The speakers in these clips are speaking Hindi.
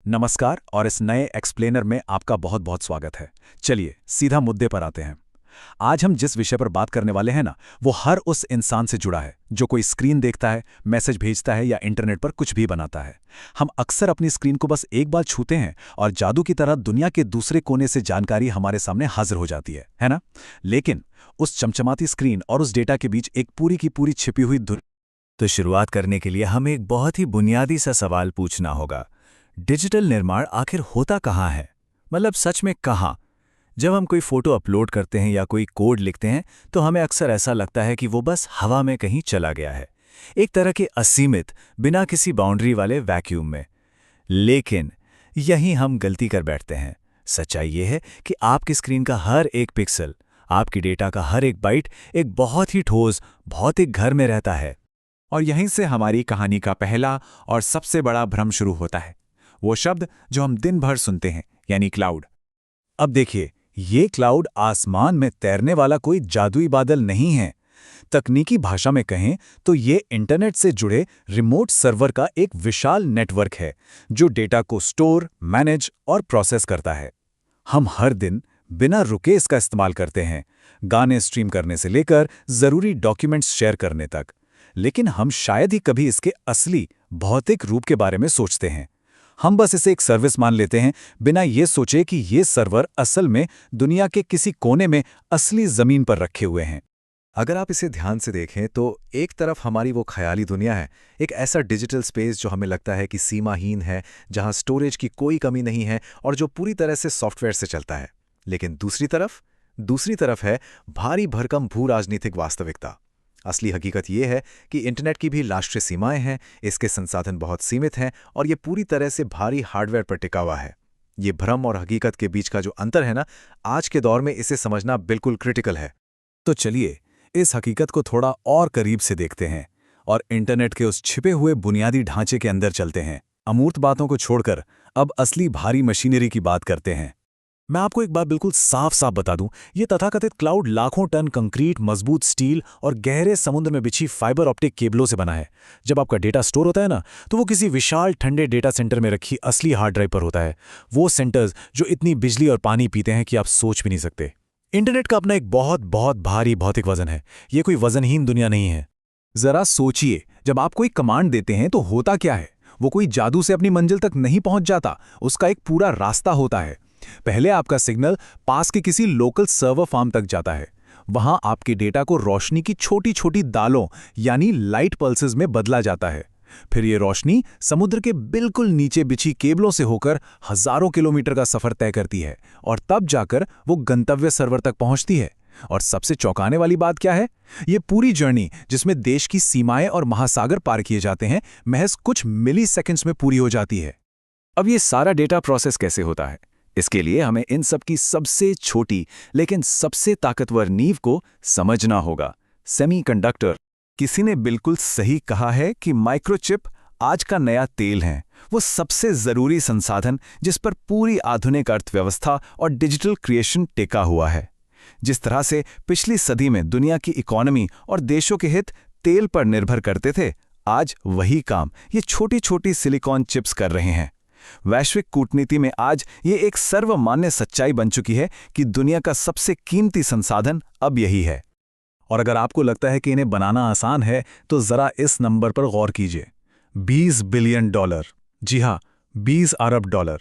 नमस्कार और इस नए एक्सप्लेनर में आपका बहुत बहुत स्वागत है। चलिए सीधा मुद्दे पर आते हैं। आज हम जिस विषय पर बात करने वाले हैं ना, वो हर उस इंसान से जुड़ा है जो कोई स्क्रीन देखता है, मैसेज भेजता है या इंटरनेट पर कुछ भी बनाता है। हम अक्सर अपनी स्क्रीन को बस एक बार छूते हैं और जादू की तरह दुनिया के दूसरे कोने से जानकारी हमारे सामने हाजिर हो जाती है ना? लेकिन उस चमचमाती स्क्रीन और उस डेटा के बीच एक पूरी की पूरी छिपी हुई दुनिया। तो शुरुआत करने के लिए हमें एक बहुत ही बुनियादी सा सवाल पूछना होगा। डिजिटल निर्माण आखिर होता कहाँ है? मतलब सच में कहाँ? जब हम कोई फोटो अपलोड करते हैं या कोई कोड लिखते हैं तो हमें अक्सर ऐसा लगता है कि वो बस हवा में कहीं चला गया है, एक तरह के असीमित, बिना किसी बाउंड्री वाले वैक्यूम में। लेकिन यहीं हम गलती कर बैठते हैं। सच्चाई ये है कि आपकी स्क्रीन का हर एक पिक्सल, आपकी डेटा का हर एक बाइट एक बहुत ही ठोस भौतिक घर में रहता है। और यहीं से हमारी कहानी का पहला और सबसे बड़ा भ्रम शुरू होता है। वो शब्द जो हम दिन भर सुनते हैं, यानी क्लाउड। अब देखिए, ये क्लाउड आसमान में तैरने वाला कोई जादुई बादल नहीं है। तकनीकी भाषा में कहें तो ये इंटरनेट से जुड़े रिमोट सर्वर का एक विशाल नेटवर्क है जो डेटा को स्टोर, मैनेज और प्रोसेस करता है। हम हर दिन बिना रुके इसका इस्तेमाल करते हैं, गाने स्ट्रीम करने से लेकर ज़रूरी डॉक्यूमेंट्स शेयर करने तक। लेकिन हम शायद ही कभी इसके असली भौतिक रूप के बारे में सोचते हैं। हम बस इसे एक सर्विस मान लेते हैं, बिना ये सोचे कि ये सर्वर असल में दुनिया के किसी कोने में असली जमीन पर रखे हुए हैं। अगर आप इसे ध्यान से देखें तो एक तरफ हमारी वो ख्याली दुनिया है, एक ऐसा डिजिटल स्पेस जो हमें लगता है कि सीमाहीन है, जहां स्टोरेज की कोई कमी नहीं है और जो पूरी तरह से सॉफ्टवेयर से चलता है। लेकिन दूसरी तरफ है भारी भरकम भू राजनीतिक वास्तविकता। असली हकीकत ये है कि इंटरनेट की भी राष्ट्रीय सीमाएं हैं, इसके संसाधन बहुत सीमित हैं और ये पूरी तरह से भारी हार्डवेयर पर टिका हुआ है। ये भ्रम और हकीकत के बीच का जो अंतर है ना, आज के दौर में इसे समझना बिल्कुल क्रिटिकल है। तो चलिए इस हकीकत को थोड़ा और करीब से देखते हैं और इंटरनेट के उस छिपे हुए बुनियादी ढांचे के अंदर चलते हैं। अमूर्त बातों को छोड़कर अब असली भारी मशीनरी की बात करते हैं। मैं आपको एक बात बिल्कुल साफ साफ बता दूं, ये तथाकथित क्लाउड लाखों टन कंक्रीट, मजबूत स्टील और गहरे समुद्र में बिछी फाइबर ऑप्टिक केबलों से बना है। जब आपका डेटा स्टोर होता है ना, तो वो किसी विशाल ठंडे डेटा सेंटर में रखी असली हार्ड ड्राइव पर होता है। वो सेंटर्स जो इतनी बिजली और पानी पीते हैं कि आप सोच भी नहीं सकते। इंटरनेट का अपना एक बहुत बहुत भारी भौतिक वजन है। ये कोई वजनहीन दुनिया नहीं है। जरा सोचिए, जब आप कोई कमांड देते हैं तो होता क्या है? वो कोई जादू से अपनी मंजिल तक नहीं पहुंच जाता, उसका एक पूरा रास्ता होता है। पहले आपका सिग्नल पास के किसी लोकल सर्वर फार्म तक जाता है। वहां आपके डेटा को रोशनी की छोटी छोटी दालों यानी लाइट पल्सेस में बदला जाता है। फिर ये रोशनी समुद्र के बिल्कुल नीचे बिछी केबलों से होकर हजारों किलोमीटर का सफर तय करती है और तब जाकर वो गंतव्य सर्वर तक पहुंचती है। और सबसे चौंकाने वाली बात क्या है? ये पूरी जर्नी, जिसमें देश की सीमाएं और महासागर पार किए जाते हैं, महज कुछ मिली सेकेंड्स में पूरी हो जाती है। अब ये सारा डेटा प्रोसेस कैसे होता है? इसके लिए हमें इन सब की सबसे छोटी लेकिन सबसे ताकतवर नींव को समझना होगा, सेमीकंडक्टर। किसी ने बिल्कुल सही कहा है कि माइक्रोचिप आज का नया तेल है, वो सबसे जरूरी संसाधन जिस पर पूरी आधुनिक अर्थव्यवस्था और डिजिटल क्रिएशन टिका हुआ है। जिस तरह से पिछली सदी में दुनिया की इकोनॉमी और देशों के हित तेल पर निर्भर करते थे, आज वही काम ये छोटी छोटी सिलिकॉन चिप्स कर रहे हैं। वैश्विक कूटनीति में आज ये एक सर्वमान्य सच्चाई बन चुकी है कि दुनिया का सबसे कीमती संसाधन अब यही है। और अगर आपको लगता है कि इन्हें बनाना आसान है, तो जरा इस नंबर पर गौर कीजिए। $20 बिलियन। जी हाँ, $20 अरब।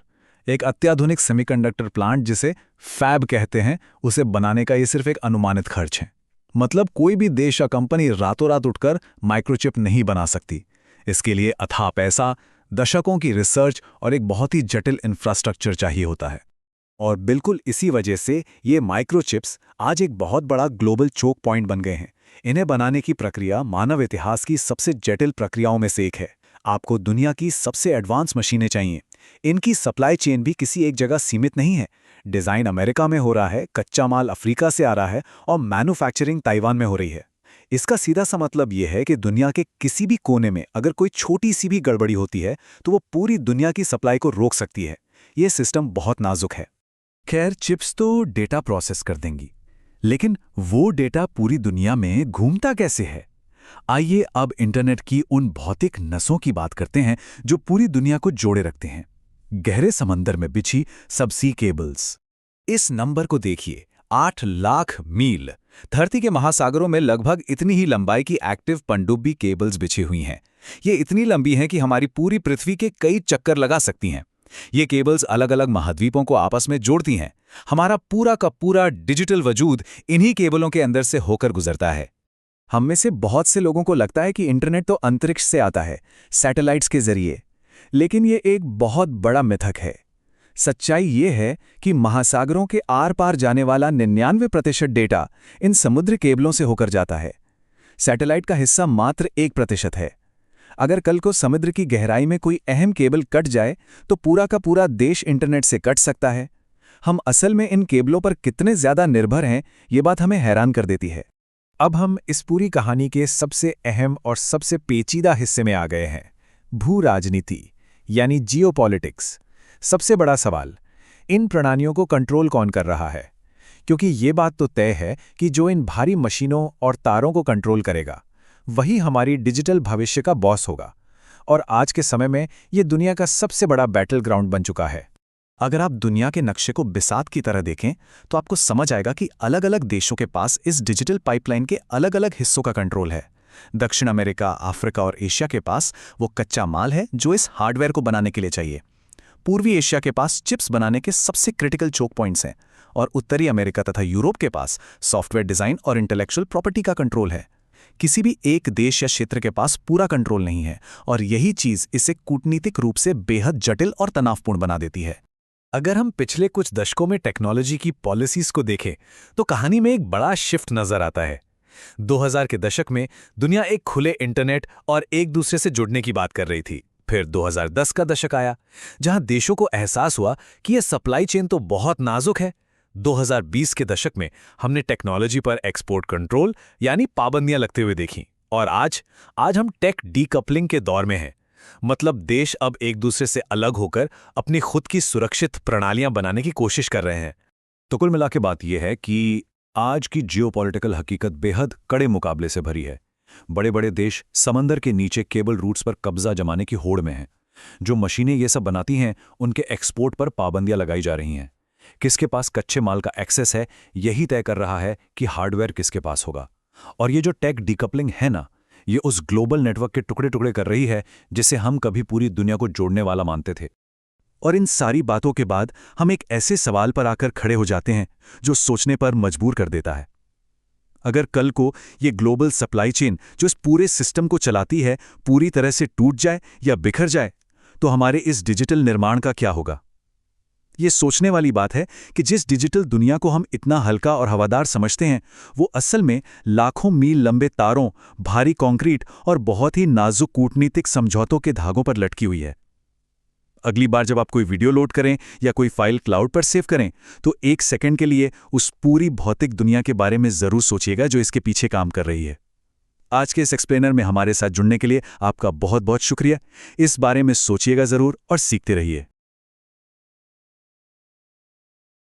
एक अत्याधुनिक सेमीकंडक्टर प्लांट, जिसे फैब कहते हैं, उसे बनाने का ये सिर्फ एक अनुमानित खर्च है। मतलब कोई भी देश या कंपनी रातों रात उठकर माइक्रोचिप नहीं बना सकती। इसके लिए अथाह पैसा, दशकों की रिसर्च और एक बहुत ही जटिल इंफ्रास्ट्रक्चर चाहिए होता है। और बिल्कुल इसी वजह से ये माइक्रोचिप्स आज एक बहुत बड़ा ग्लोबल चोक पॉइंट बन गए हैं। इन्हें बनाने की प्रक्रिया मानव इतिहास की सबसे जटिल प्रक्रियाओं में से एक है। आपको दुनिया की सबसे एडवांस मशीनें चाहिए। इनकी सप्लाई चेन भी किसी एक जगह सीमित नहीं है। डिज़ाइन अमेरिका में हो रहा है, कच्चा माल अफ्रीका से आ रहा है और मैन्युफैक्चरिंग ताइवान में हो रही है। इसका सीधा सा मतलब यह है कि दुनिया के किसी भी कोने में अगर कोई छोटी सी भी गड़बड़ी होती है तो वो पूरी दुनिया की सप्लाई को रोक सकती है। ये सिस्टम बहुत नाजुक है। खैर, चिप्स तो डेटा प्रोसेस कर देंगी, लेकिन वो डेटा पूरी दुनिया में घूमता कैसे है? आइए अब इंटरनेट की उन भौतिक नसों की बात करते हैं जो पूरी दुनिया को जोड़े रखते हैं। गहरे समंदर में बिछी सबसी केबल्स। इस नंबर को देखिए, 8 लाख मील। धरती के महासागरों में लगभग इतनी ही लंबाई की एक्टिव पनडुब्बी केबल्स बिछी हुई हैं। ये इतनी लंबी हैं कि हमारी पूरी पृथ्वी के कई चक्कर लगा सकती हैं। ये केबल्स अलग अलग महाद्वीपों को आपस में जोड़ती हैं। हमारा पूरा का पूरा डिजिटल वजूद इन्हीं केबलों के अंदर से होकर गुजरता है। हम में से बहुत से लोगों को लगता है कि इंटरनेट तो अंतरिक्ष से आता है, सैटेलाइट्स के जरिए। लेकिन ये एक बहुत बड़ा मिथक है। सच्चाई ये है कि महासागरों के आर पार जाने वाला 99% डेटा इन समुद्री केबलों से होकर जाता है। सैटेलाइट का हिस्सा मात्र 1% है। अगर कल को समुद्र की गहराई में कोई अहम केबल कट जाए तो पूरा का पूरा देश इंटरनेट से कट सकता है। हम असल में इन केबलों पर कितने ज्यादा निर्भर हैं, ये बात हमें हैरान कर देती है। अब हम इस पूरी कहानी के सबसे अहम और सबसे पेचीदा हिस्से में आ गए हैं, भू राजनीति यानी जियोपॉलिटिक्स। सबसे बड़ा सवाल, इन प्रणालियों को कंट्रोल कौन कर रहा है? क्योंकि ये बात तो तय है कि जो इन भारी मशीनों और तारों को कंट्रोल करेगा वही हमारी डिजिटल भविष्य का बॉस होगा। और आज के समय में ये दुनिया का सबसे बड़ा बैटल ग्राउंड बन चुका है। अगर आप दुनिया के नक्शे को बिसात की तरह देखें तो आपको समझ आएगा कि अलग अलग देशों के पास इस डिजिटल पाइपलाइन के अलग अलग हिस्सों का कंट्रोल है। दक्षिण अमेरिका, अफ्रीका और एशिया के पास वो कच्चा माल है जो इस हार्डवेयर को बनाने के लिए चाहिए। पूर्वी एशिया के पास चिप्स बनाने के सबसे क्रिटिकल चोक पॉइंट्स हैं। और उत्तरी अमेरिका तथा यूरोप के पास सॉफ्टवेयर डिजाइन और इंटेलेक्चुअल प्रॉपर्टी का कंट्रोल है। किसी भी एक देश या क्षेत्र के पास पूरा कंट्रोल नहीं है, और यही चीज इसे कूटनीतिक रूप से बेहद जटिल और तनावपूर्ण बना देती है। अगर हम पिछले कुछ दशकों में टेक्नोलॉजी की पॉलिसीज को देखें तो कहानी में एक बड़ा शिफ्ट नजर आता है। 2000 के दशक में दुनिया एक खुले इंटरनेट और एक दूसरे से जुड़ने की बात कर रही थी। फिर 2010 का दशक आया, जहां देशों को एहसास हुआ कि यह सप्लाई चेन तो बहुत नाजुक है। 2020 के दशक में हमने टेक्नोलॉजी पर एक्सपोर्ट कंट्रोल यानी पाबंदियां लगते हुए देखी। और आज हम टेक डीकपलिंग के दौर में हैं। मतलब देश अब एक दूसरे से अलग होकर अपनी खुद की सुरक्षित प्रणालियां बनाने की कोशिश कर रहे हैं। तो कुल मिला के बात यह है कि आज की जियोपॉलिटिकल हकीकत बेहद कड़े मुकाबले से भरी है। बड़े बड़े देश समंदर के नीचे केबल रूट्स पर कब्जा जमाने की होड़ में हैं। जो मशीनें ये सब बनाती हैं उनके एक्सपोर्ट पर पाबंदियां लगाई जा रही हैं। किसके पास कच्चे माल का एक्सेस है यही तय कर रहा है कि हार्डवेयर किसके पास होगा। और ये जो टेक डीकपलिंग है ना, ये उस ग्लोबल नेटवर्क के टुकड़े टुकड़े कर रही है जिसे हम कभी पूरी दुनिया को जोड़ने वाला मानते थे। और इन सारी बातों के बाद हम एक ऐसे सवाल पर आकर खड़े हो जाते हैं जो सोचने पर मजबूर कर देता है। अगर कल को ये ग्लोबल सप्लाई चेन जो इस पूरे सिस्टम को चलाती है पूरी तरह से टूट जाए या बिखर जाए तो हमारे इस डिजिटल निर्माण का क्या होगा? ये सोचने वाली बात है कि जिस डिजिटल दुनिया को हम इतना हल्का और हवादार समझते हैं वो असल में लाखों मील लंबे तारों, भारी कंक्रीट और बहुत ही नाजुक कूटनीतिक समझौतों के धागों पर लटकी हुई है। अगली बार जब आप कोई वीडियो लोड करें या कोई फाइल क्लाउड पर सेव करें तो 1 सेकंड के लिए उस पूरी भौतिक दुनिया के बारे में जरूर सोचिएगा जो इसके पीछे काम कर रही है। आज के इस एक्सप्लेनर में हमारे साथ जुड़ने के लिए आपका बहुत बहुत शुक्रिया। इस बारे में सोचिएगा जरूर और सीखते रहिए।